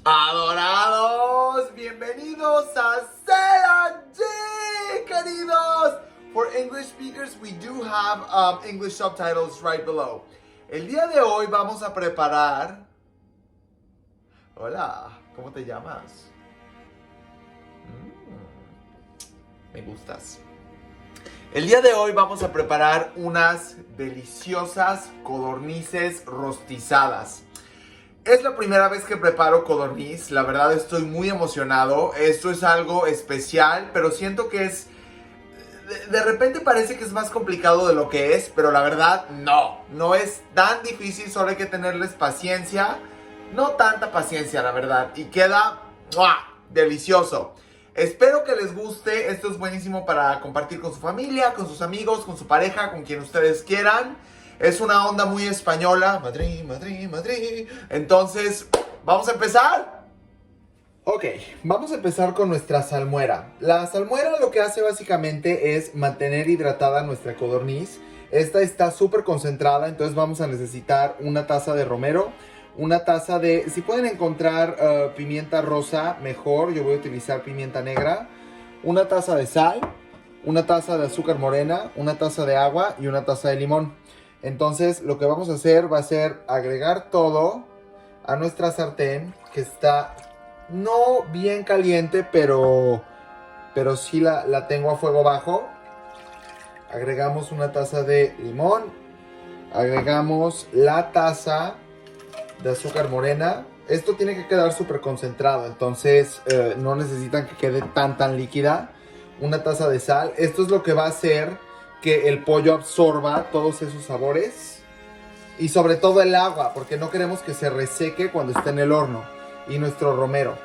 Adorados, bienvenidos a CLG, queridos. For English speakers, we do have English subtitles right below. El día de hoy vamos a preparar... Hola, ¿cómo te llamas? Me gustas. El día de hoy vamos a preparar unas deliciosas codornices rostizadas. Es la primera vez que preparo codorniz, la verdad estoy muy emocionado. Esto es algo especial, pero siento que es... De repente parece que es más complicado de lo que es, pero la verdad no es tan difícil, solo hay que tenerles paciencia. No tanta paciencia, la verdad, y queda delicioso. Espero que les guste, esto es buenísimo para compartir con su familia, con sus amigos, con su pareja, con quien ustedes quieran. Es una onda muy española. Madrid, Madrid, Madrid. Entonces, ¿vamos a empezar? Ok, vamos a empezar con nuestra salmuera. La salmuera lo que hace básicamente es mantener hidratada nuestra codorniz. Esta está súper concentrada, entonces vamos a necesitar una taza de romero, una taza de... Si pueden encontrar pimienta rosa, mejor. Yo voy a utilizar pimienta negra. Una taza de sal, una taza de azúcar morena, una taza de agua y una taza de limón. Entonces lo que vamos a hacer va a ser agregar todo a nuestra sartén, que está no bien caliente, pero sí la tengo a fuego bajo. Agregamos una taza de limón, agregamos la taza de azúcar morena. Esto tiene que quedar súper concentrado, entonces no necesitan que quede tan líquida. Una taza de sal. Esto es lo que va a hacer que el pollo absorba todos esos sabores y sobre todo el agua, porque no queremos que se reseque cuando esté en el horno, y nuestro romero.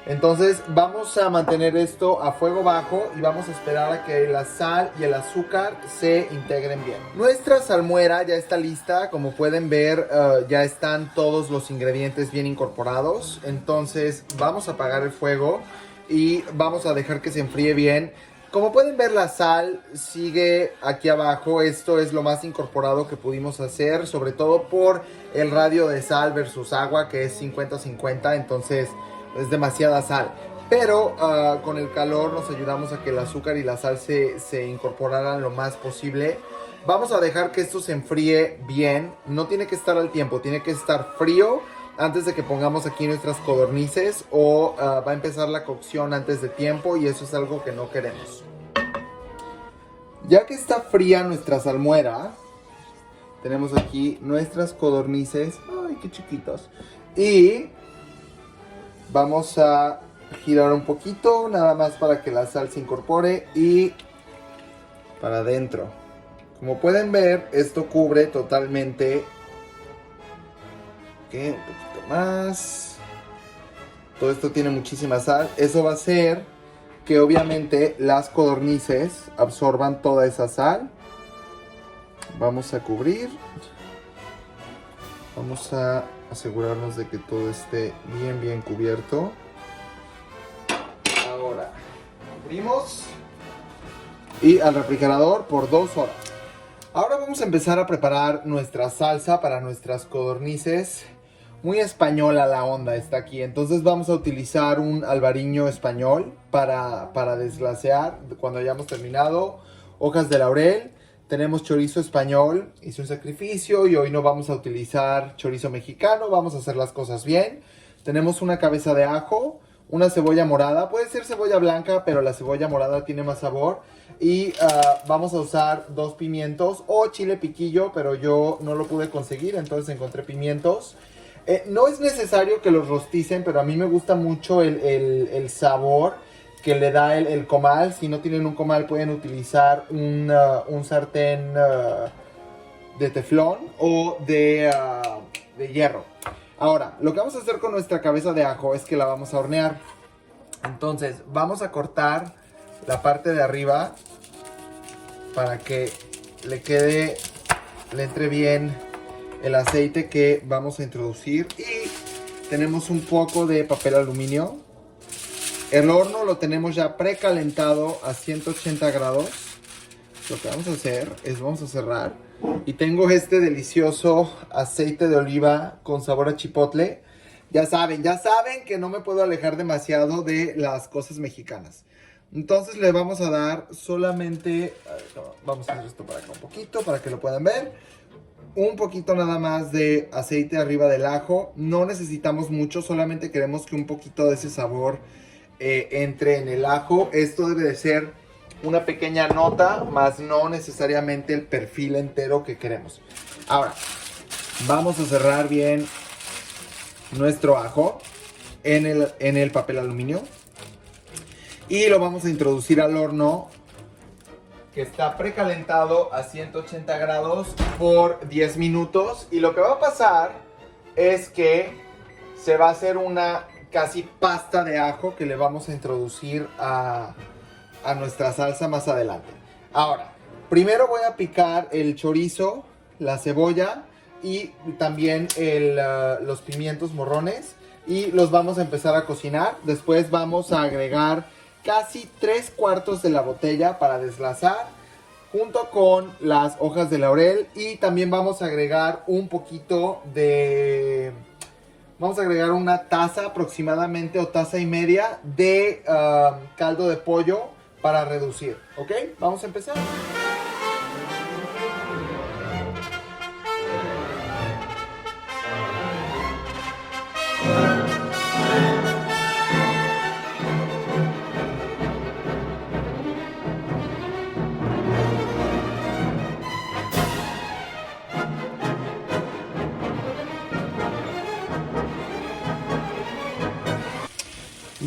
Entonces vamos a mantener esto a fuego bajo y vamos a esperar a que la sal y el azúcar se integren bien. Nuestra salmuera ya está lista, como pueden ver ya están todos los ingredientes bien incorporados. Entonces vamos a apagar el fuego y vamos a dejar que se enfríe bien. Como pueden ver, la sal sigue aquí abajo. Esto es lo más incorporado que pudimos hacer, sobre todo por el radio de sal versus agua, que es 50-50, entonces es demasiada sal. Pero con el calor nos ayudamos a que el azúcar y la sal se incorporaran lo más posible. Vamos a dejar que esto se enfríe bien. No tiene que estar al tiempo, tiene que estar frío antes de que pongamos aquí nuestras codornices, o va a empezar la cocción antes de tiempo, y eso es algo que no queremos. Ya que está fría nuestra salmuera, tenemos aquí nuestras codornices. ¡Ay, qué chiquitos! Y vamos a girar un poquito, nada más para que la sal se incorpore, y para adentro. Como pueden ver, esto cubre totalmente. Ok, un poquito más. Todo esto tiene muchísima sal. Eso va a hacer que obviamente las codornices absorban toda esa sal. Vamos a cubrir. Vamos a asegurarnos de que todo esté bien cubierto. Ahora cubrimos y al refrigerador por 2 horas. Ahora vamos a empezar a preparar nuestra salsa para nuestras codornices. Muy española la onda está aquí. Entonces vamos a utilizar un albariño español para desglasear cuando hayamos terminado. Hojas de laurel. Tenemos chorizo español. Hice un sacrificio y hoy no vamos a utilizar chorizo mexicano. Vamos a hacer las cosas bien. Tenemos una cabeza de ajo. Una cebolla morada. Puede ser cebolla blanca, pero la cebolla morada tiene más sabor. Y vamos a usar 2 pimientos o chile piquillo, pero yo no lo pude conseguir, entonces encontré pimientos. No es necesario que los rosticen, pero a mí me gusta mucho el sabor que le da el comal. Si no tienen un comal, pueden utilizar un sartén de teflón o de hierro. Ahora, lo que vamos a hacer con nuestra cabeza de ajo es que la vamos a hornear. Entonces, vamos a cortar la parte de arriba para que le entre bien el aceite que vamos a introducir. Y tenemos un poco de papel aluminio. El horno lo tenemos ya precalentado a 180 grados. Lo que vamos a hacer es vamos a cerrar. Y tengo este delicioso aceite de oliva con sabor a chipotle. Ya saben que no me puedo alejar demasiado de las cosas mexicanas. Entonces le vamos a dar solamente, vamos a hacer esto para acá un poquito para que lo puedan ver. Un poquito nada más de aceite arriba del ajo. No necesitamos mucho, solamente queremos que un poquito de ese sabor entre en el ajo. Esto debe de ser una pequeña nota, más no necesariamente el perfil entero que queremos. Ahora, vamos a cerrar bien nuestro ajo en el papel aluminio. Y lo vamos a introducir al horno que está precalentado a 180 grados por 10 minutos. Y lo que va a pasar es que se va a hacer una casi pasta de ajo que le vamos a introducir a nuestra salsa más adelante. Ahora, primero voy a picar el chorizo, la cebolla y también los pimientos morrones. Y los vamos a empezar a cocinar. Después vamos a agregar casi 3/4 de la botella para deslazar, junto con las hojas de laurel. Y también vamos a agregar un poquito de... Vamos a agregar una taza aproximadamente o taza y media de caldo de pollo para reducir. ¿Ok? Vamos a empezar.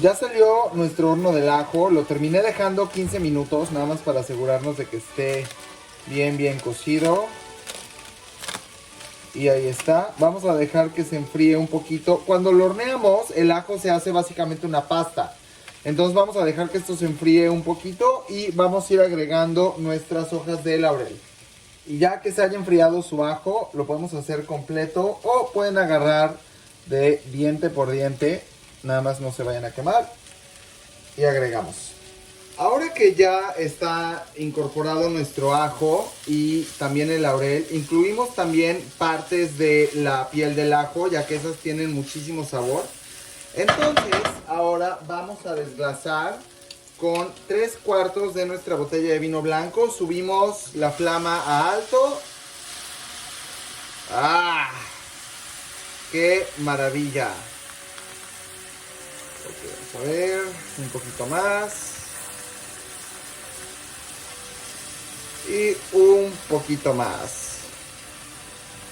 Ya salió nuestro horno del ajo, lo terminé dejando 15 minutos, nada más para asegurarnos de que esté bien cocido. Y ahí está, vamos a dejar que se enfríe un poquito. Cuando lo horneamos, el ajo se hace básicamente una pasta. Entonces vamos a dejar que esto se enfríe un poquito y vamos a ir agregando nuestras hojas de laurel. Y ya que se haya enfriado su ajo, lo podemos hacer completo o pueden agarrar de diente por diente. Nada más no se vayan a quemar. Y agregamos. Ahora que ya está incorporado nuestro ajo y también el laurel, incluimos también partes de la piel del ajo, ya que esas tienen muchísimo sabor. Entonces, ahora vamos a desglasar con 3/4 de nuestra botella de vino blanco. Subimos la flama a alto. ¡Ah! ¡Qué maravilla! Vamos a ver, un poquito más. Y un poquito más.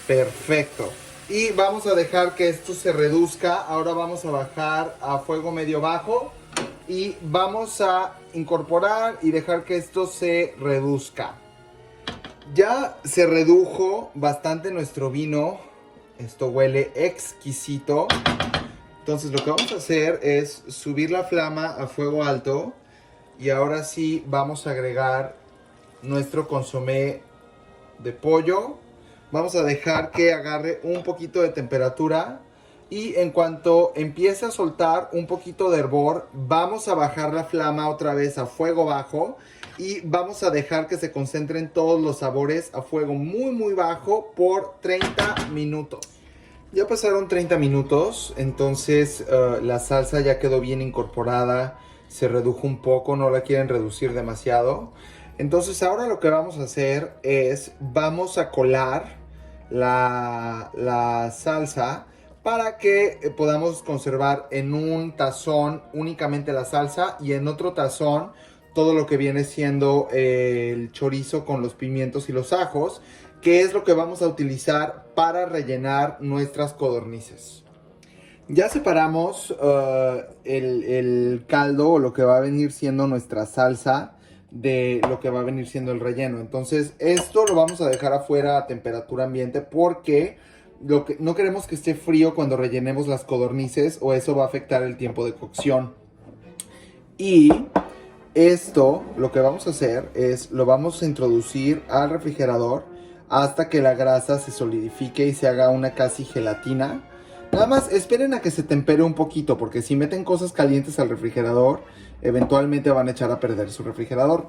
Perfecto. Y vamos a dejar que esto se reduzca. Ahora vamos a bajar a fuego medio bajo. Y vamos a incorporar y dejar que esto se reduzca. Ya se redujo bastante nuestro vino. Esto huele exquisito. Entonces lo que vamos a hacer es subir la flama a fuego alto. Y ahora sí vamos a agregar nuestro consomé de pollo. Vamos a dejar que agarre un poquito de temperatura. Y en cuanto empiece a soltar un poquito de hervor, vamos a bajar la flama otra vez a fuego bajo. Y vamos a dejar que se concentren todos los sabores a fuego muy bajo por 30 minutos. Ya pasaron 30 minutos, entonces la salsa ya quedó bien incorporada, se redujo un poco, no la quieren reducir demasiado. Entonces ahora lo que vamos a hacer es, vamos a colar la salsa para que podamos conservar en un tazón únicamente la salsa y en otro tazón todo lo que viene siendo el chorizo con los pimientos y los ajos, que es lo que vamos a utilizar para rellenar nuestras codornices. Ya separamos el caldo o lo que va a venir siendo nuestra salsa de lo que va a venir siendo el relleno. Entonces esto lo vamos a dejar afuera a temperatura ambiente porque no queremos que esté frío cuando rellenemos las codornices o eso va a afectar el tiempo de cocción. Y esto lo que vamos a hacer es lo vamos a introducir al refrigerador hasta que la grasa se solidifique y se haga una casi gelatina. Nada más esperen a que se tempere un poquito, porque si meten cosas calientes al refrigerador, eventualmente van a echar a perder su refrigerador.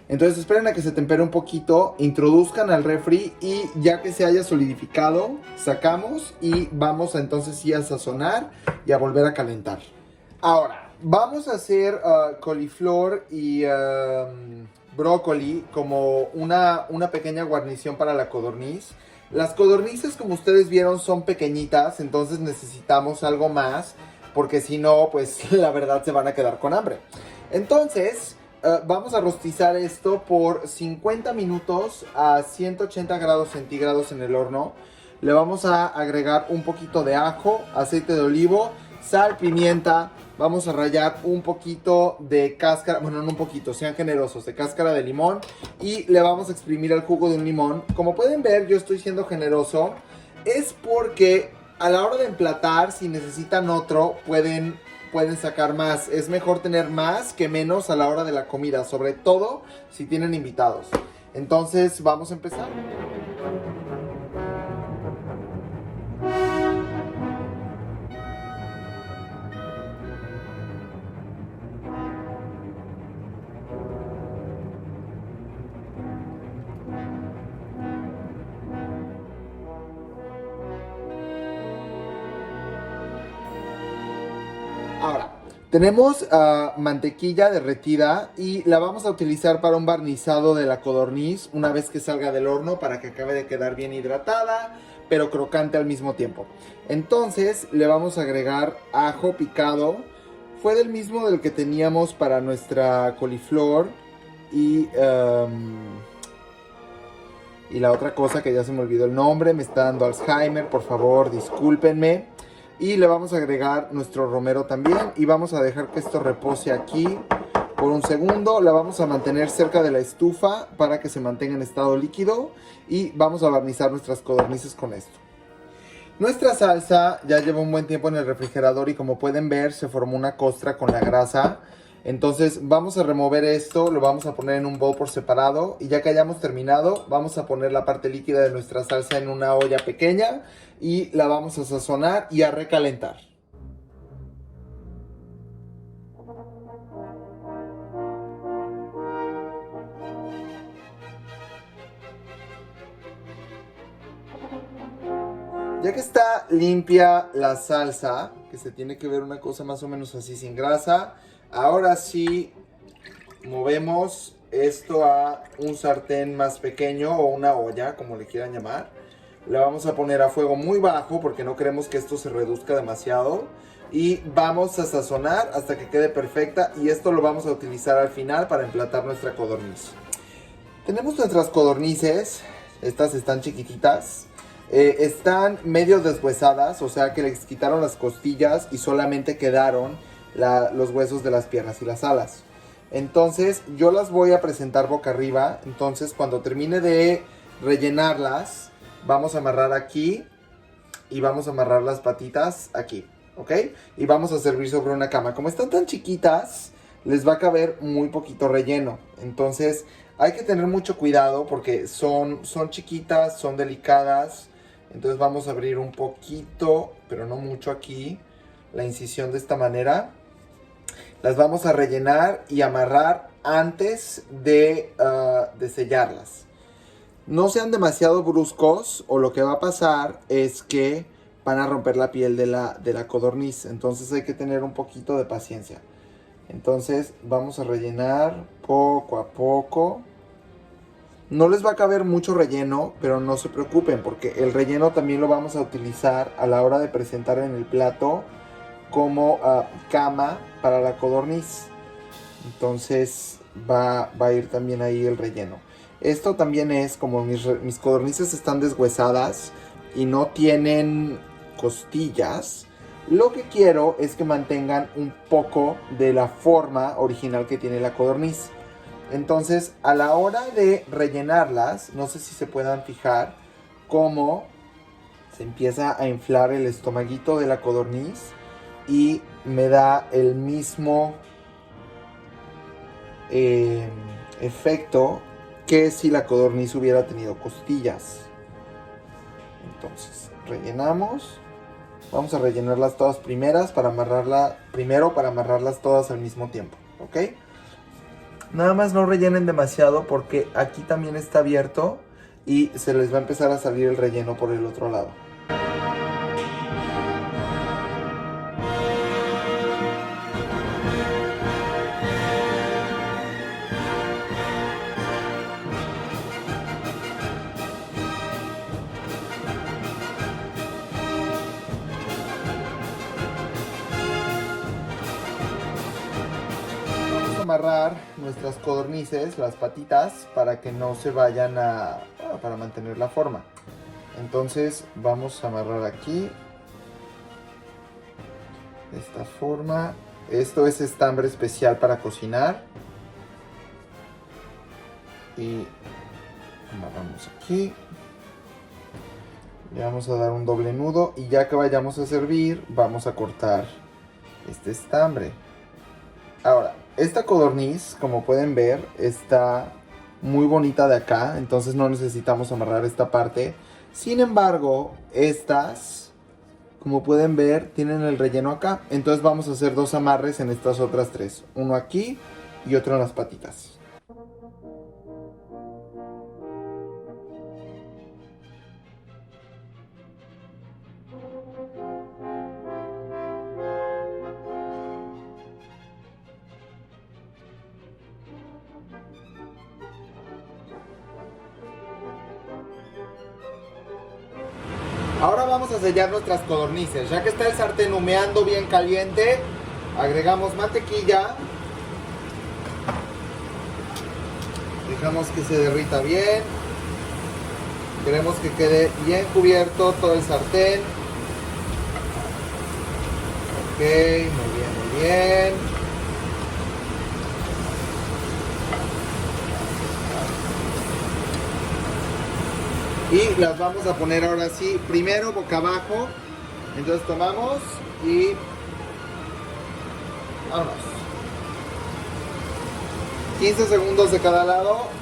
Entonces esperen a que se tempere un poquito, introduzcan al refri y ya que se haya solidificado, sacamos y vamos a, entonces sí a sazonar y a volver a calentar. Ahora, vamos a hacer coliflor y brócoli como una pequeña guarnición para la codorniz. Las codornices, como ustedes vieron, son pequeñitas, entonces necesitamos algo más, porque si no, pues la verdad se van a quedar con hambre. Entonces, vamos a rostizar esto por 50 minutos a 180 grados centígrados en el horno. Le vamos a agregar un poquito de ajo, aceite de olivo, sal, pimienta. Vamos a rallar un poquito de cáscara, bueno, no un poquito, sean generosos, de cáscara de limón. Y le vamos a exprimir el jugo de un limón. Como pueden ver, yo estoy siendo generoso. Es porque a la hora de emplatar, si necesitan otro, pueden sacar más. Es mejor tener más que menos a la hora de la comida, sobre todo si tienen invitados. Entonces, vamos a empezar. Ahora, tenemos mantequilla derretida y la vamos a utilizar para un barnizado de la codorniz una vez que salga del horno para que acabe de quedar bien hidratada, pero crocante al mismo tiempo. Entonces le vamos a agregar ajo picado. Fue del mismo del que teníamos para nuestra coliflor y la otra cosa que ya se me olvidó el nombre, me está dando Alzheimer, por favor, discúlpenme. Y le vamos a agregar nuestro romero también y vamos a dejar que esto repose aquí por un segundo. La vamos a mantener cerca de la estufa para que se mantenga en estado líquido y vamos a barnizar nuestras codornices con esto. Nuestra salsa ya lleva un buen tiempo en el refrigerador y como pueden ver se formó una costra con la grasa. Entonces vamos a remover esto, lo vamos a poner en un bowl por separado y ya que hayamos terminado vamos a poner la parte líquida de nuestra salsa en una olla pequeña y la vamos a sazonar y a recalentar. Ya que está limpia la salsa, que se tiene que ver una cosa más o menos así sin grasa, ahora sí movemos esto a un sartén más pequeño o una olla, como le quieran llamar. La vamos a poner a fuego muy bajo porque no queremos que esto se reduzca demasiado. Y vamos a sazonar hasta que quede perfecta y esto lo vamos a utilizar al final para emplatar nuestra codorniz. Tenemos nuestras codornices, estas están chiquititas. Están medio deshuesadas, o sea que les quitaron las costillas y solamente quedaron los huesos de las piernas y las alas. Entonces yo las voy a presentar boca arriba. Entonces cuando termine de rellenarlas, vamos a amarrar aquí y vamos a amarrar las patitas aquí, ¿ok? Y vamos a servir sobre una cama. Como están tan chiquitas, les va a caber muy poquito relleno. Entonces hay que tener mucho cuidado porque son chiquitas, son delicadas. Entonces vamos a abrir un poquito, pero no mucho aquí, la incisión de esta manera. Las vamos a rellenar y amarrar antes de sellarlas. No sean demasiado bruscos o lo que va a pasar es que van a romper la piel de la codorniz. Entonces hay que tener un poquito de paciencia. Entonces vamos a rellenar poco a poco. No les va a caber mucho relleno, pero no se preocupen porque el relleno también lo vamos a utilizar a la hora de presentar en el plato como cama para la codorniz. Entonces va a ir también ahí el relleno. Esto también es como mis codornices están deshuesadas y no tienen costillas. Lo que quiero es que mantengan un poco de la forma original que tiene la codorniz. Entonces a la hora de rellenarlas, no sé si se puedan fijar cómo se empieza a inflar el estomaguito de la codorniz y me da el mismo efecto que si la codorniz hubiera tenido costillas. Entonces rellenamos Vamos a rellenarlas todas primero para amarrarlas todas al mismo tiempo, ¿ok? Nada más no rellenen demasiado porque aquí también está abierto y se les va a empezar a salir el relleno por el otro lado. Amarrar nuestras codornices, las patitas, para que no se vayan para mantener la forma. Entonces vamos a amarrar aquí de esta forma. Esto es estambre especial para cocinar y amarramos aquí. Le vamos a dar un doble nudo y ya que vayamos a servir vamos a cortar este estambre. Ahora, esta codorniz, como pueden ver, está muy bonita de acá, entonces no necesitamos amarrar esta parte. Sin embargo, estas, como pueden ver, tienen el relleno acá. Entonces vamos a hacer 2 amarres en estas otras 3. Uno aquí y otro en las patitas. Ahora vamos a sellar nuestras codornices. Ya que está el sartén humeando bien caliente, agregamos mantequilla. Dejamos que se derrita bien. Queremos que quede bien cubierto todo el sartén. Ok, muy bien, muy bien. Y las vamos a poner ahora sí, primero boca abajo. Entonces tomamos y vámonos. 15 segundos de cada lado.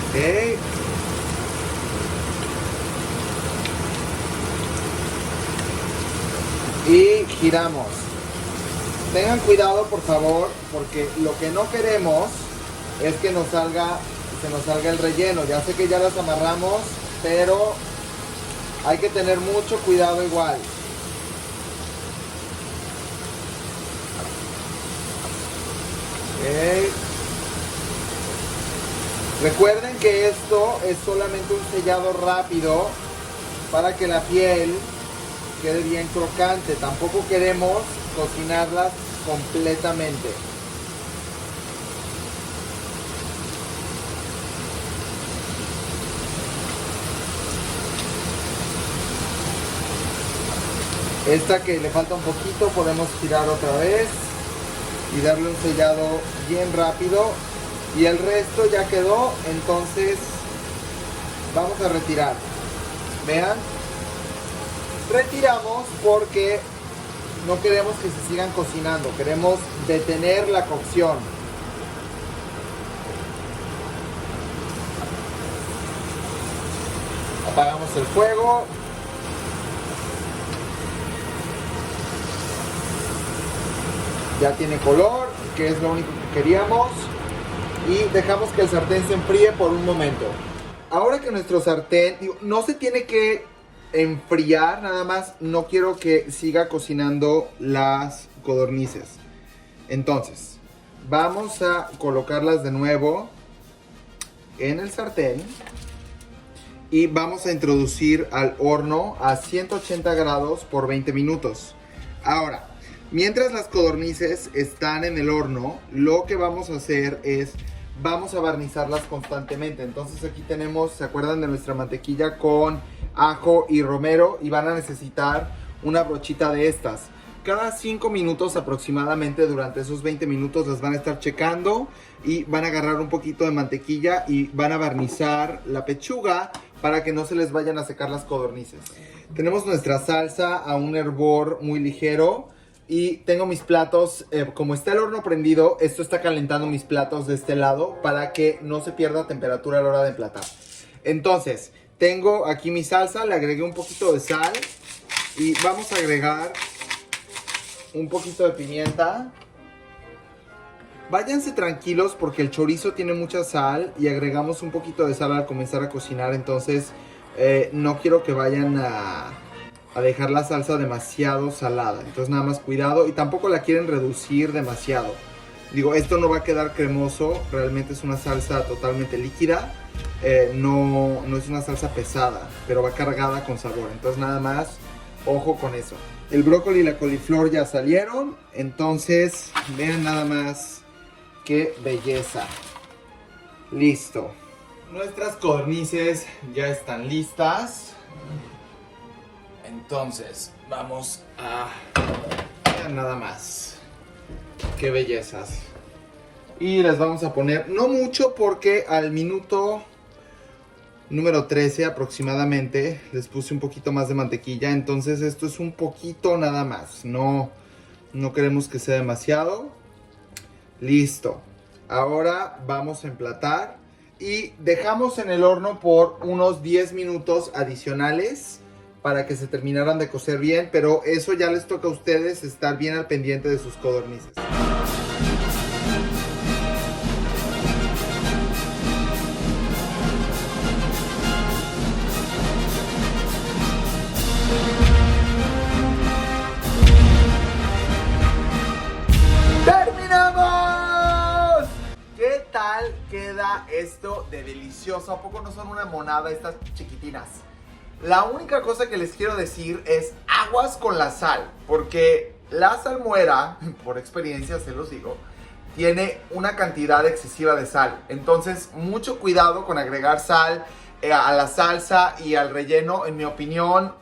Okay. Y giramos. Tengan cuidado por favor, porque lo que no queremos es que se nos salga el relleno. Ya sé que ya las amarramos, pero hay que tener mucho cuidado igual. Okay. Recuerden que esto es solamente un sellado rápido para que la piel quede bien crocante. Tampoco queremos cocinarlas completamente. Esta que le falta un poquito podemos girar otra vez y darle un sellado bien rápido. Y el resto ya quedó, entonces vamos a retirar. Vean, retiramos porque no queremos que se sigan cocinando, queremos detener la cocción. Apagamos el fuego. Ya tiene color, que es lo único que queríamos. Y dejamos que el sartén se enfríe por un momento. Ahora que nuestro sartén, no se tiene que enfriar, nada más no quiero que siga cocinando las codornices. Entonces, vamos a colocarlas de nuevo en el sartén y vamos a introducir al horno a 180 grados por 20 minutos. Ahora, mientras las codornices están en el horno, lo que vamos a hacer es vamos a barnizarlas constantemente. Entonces aquí tenemos, ¿se acuerdan de nuestra mantequilla con ajo y romero? Y van a necesitar una brochita de estas. cada 5 minutos aproximadamente, durante esos 20 minutos las van a estar checando y van a agarrar un poquito de mantequilla y van a barnizar la pechuga para que no se les vayan a secar las codornices. Tenemos nuestra salsa a un hervor muy ligero y tengo mis platos, como está el horno prendido, esto está calentando mis platos de este lado para que no se pierda temperatura a la hora de emplatar. Entonces, tengo aquí mi salsa, le agregué un poquito de sal y vamos a agregar un poquito de pimienta. Váyanse tranquilos porque el chorizo tiene mucha sal y agregamos un poquito de sal al comenzar a cocinar, entonces no quiero que vayan a dejar la salsa demasiado salada, entonces nada más cuidado y tampoco la quieren reducir demasiado. Digo, esto no va a quedar cremoso, realmente es una salsa totalmente líquida, no es una salsa pesada, pero va cargada con sabor, entonces nada más ojo con eso. El brócoli y la coliflor ya salieron, entonces vean nada más qué belleza. Listo. Nuestras codornices ya están listas. Entonces, vamos a... Vean nada más. Qué bellezas. Y les vamos a poner, no mucho porque al minuto número 13 aproximadamente les puse un poquito más de mantequilla. Entonces esto es un poquito nada más. No queremos que sea demasiado. Listo. Ahora vamos a emplatar y dejamos en el horno por unos 10 minutos adicionales para que se terminaran de cocer bien, pero eso ya les toca a ustedes estar bien al pendiente de sus codornices. ¡Terminamos! ¿Qué tal queda esto de delicioso? ¿A poco no son una monada estas chiquitinas? La única cosa que les quiero decir es aguas con la sal, porque la salmuera, por experiencia se los digo, tiene una cantidad excesiva de sal. Entonces, mucho cuidado con agregar sal a la salsa y al relleno. En mi opinión,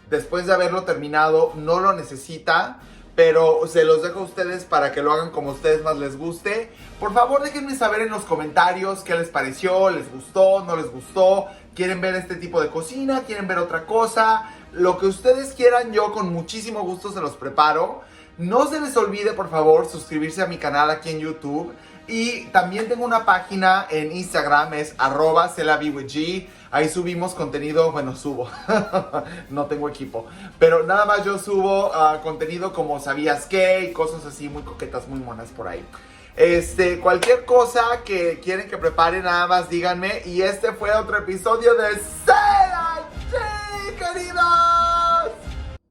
después de haberlo terminado, no lo necesita, pero se los dejo a ustedes para que lo hagan como a ustedes más les guste. Por favor, déjenme saber en los comentarios qué les pareció, les gustó, no les gustó. ¿Quieren ver este tipo de cocina? ¿Quieren ver otra cosa? Lo que ustedes quieran, yo con muchísimo gusto se los preparo. No se les olvide, por favor, suscribirse a mi canal aquí en YouTube. Y también tengo una página en Instagram, es @celavwithg. Ahí subimos contenido, bueno, subo. No tengo equipo. Pero nada más yo subo contenido como sabías qué y cosas así muy coquetas, muy monas por ahí. Cualquier cosa que quieren que prepare, nada más díganme. Y este fue otro episodio de Celavwithg, queridos.